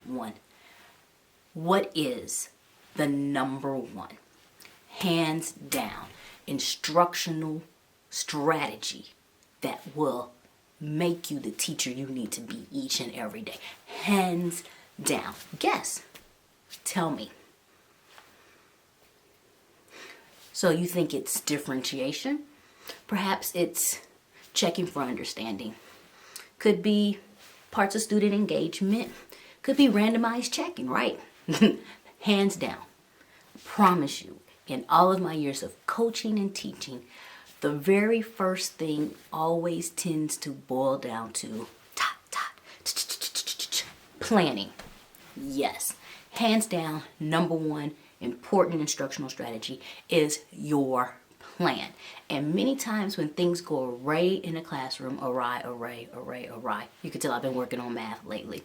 one. What is the number one, hands down, instructional strategy that will make you the teacher you need to be each and every day? Hands down. Guess. Tell me. So you think it's differentiation? Perhaps it's checking for understanding. Could be parts of student engagement. Could be randomized checking, right? Hands down. Promise you, in all of my years of coaching and teaching, the very first thing always tends to boil down to planning. Yes, hands down, number one important instructional strategy is your plan. And many times when things go awry in a classroom, awry, you can tell I've been working on math lately.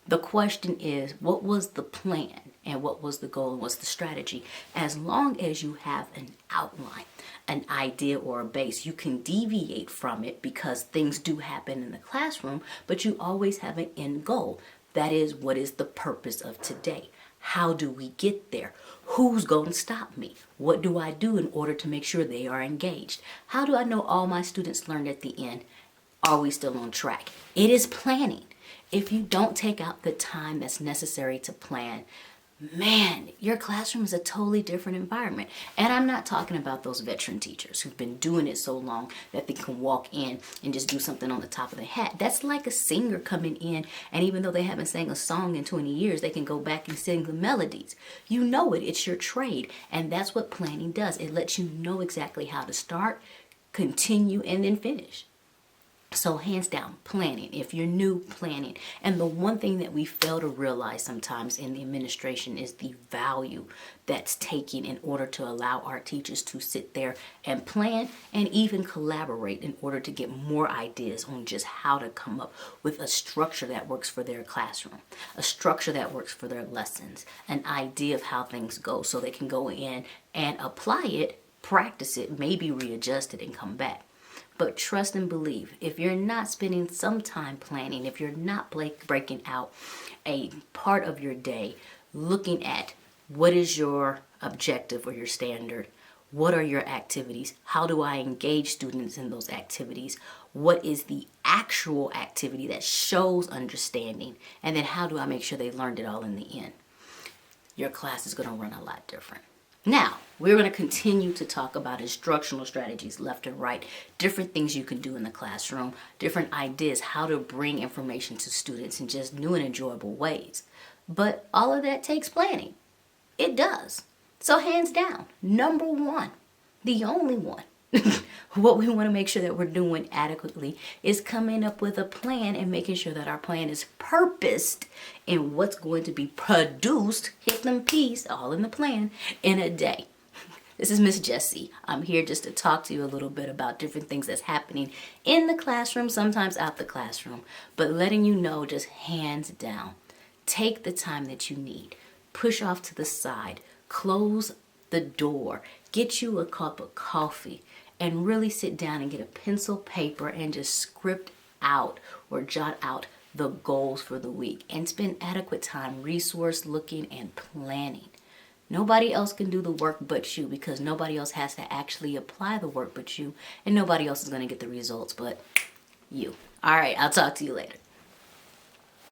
The question is, what was the plan and what was the goal and what's the strategy? As long as you have an outline, an idea or a base, you can deviate from it because things do happen in the classroom, but you always have an end goal. That is, what is the purpose of today? How do we get there? Who's going to stop me? What do I do in order to make sure they are engaged? How do I know all my students learned at the end? Are we still on track? It is planning. If you don't take out the time that's necessary to plan, man, your classroom is a totally different environment. And I'm not talking about those veteran teachers who've been doing it so long that they can walk in and just do something on the top of their hat. That's like a singer coming in, and even though they haven't sang a song in 20 years, they can go back and sing the melodies. You know it. It's your trade. And that's what planning does. It lets you know exactly how to start, continue, and then finish. So hands down, planning. If you're new, planning. And the one thing that we fail to realize sometimes in the administration is the value that's taken in order to allow our teachers to sit there and plan and even collaborate in order to get more ideas on just how to come up with a structure that works for their classroom, a structure that works for their lessons, an idea of how things go so they can go in and apply it, practice it, maybe readjust it and come back. But trust and believe, if you're not spending some time planning, if you're not breaking out a part of your day, looking at what is your objective or your standard, what are your activities, how do I engage students in those activities, what is the actual activity that shows understanding, and then how do I make sure they learned it all in the end, your class is going to run a lot different. Now, we're going to continue to talk about instructional strategies left and right, different things you can do in the classroom, different ideas, how to bring information to students in just new and enjoyable ways. But all of that takes planning. It does. So hands down, number one, the only one, what we want to make sure that we're doing adequately is coming up with a plan and making sure that our plan is purposed in what's going to be produced, hit them P's, all in the plan, in a day. This is Miss Jessie. I'm here just to talk to you a little bit about different things that's happening in the classroom, sometimes out the classroom, but letting you know just hands down, take the time that you need, push off to the side, close the door, get you a cup of coffee, and really sit down and get a pencil, paper, and just script out or jot out the goals for the week and spend adequate time resource looking and planning. Nobody else can do the work but you because nobody else has to actually apply the work but you, and nobody else is going to get the results but you. All right, I'll talk to you later.